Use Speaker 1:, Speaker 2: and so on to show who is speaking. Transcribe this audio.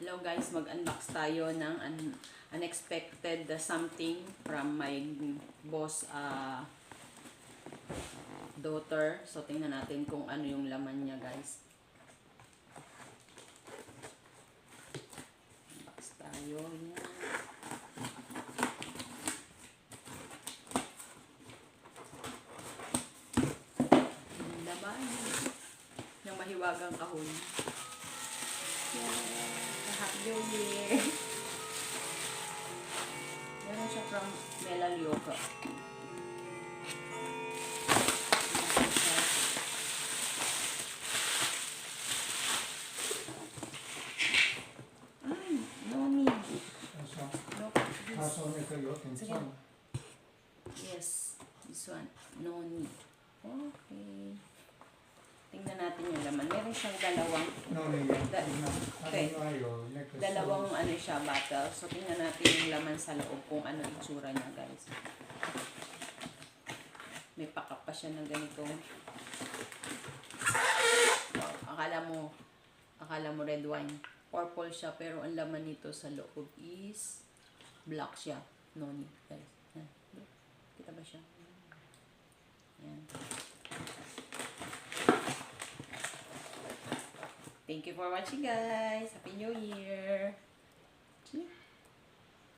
Speaker 1: Hello guys, mag-unbox tayo ng unexpected something from my boss daughter. So tingnan natin kung ano yung laman niya guys. Unbox tayo. Yan. Ang laman ng mahiwagang kahon. Yeah. Happy New Year! Meron siya from Melalioca. Ay, Noni. Sige. Yes, this one. Noni. Okay. Tingnan natin yung laman. Meron siyang dalawang dalawang ano siya, bottle. So, tingnan natin yung laman sa loob kung ano itsura niya, guys. May pakap pa siya ng ganito. Wow, akala mo red wine. Purple siya, pero ang laman nito sa loob is black siya. Noni, guys. Yan. Kita ba siya? Yan. Thank you for watching guys. Happy New Year.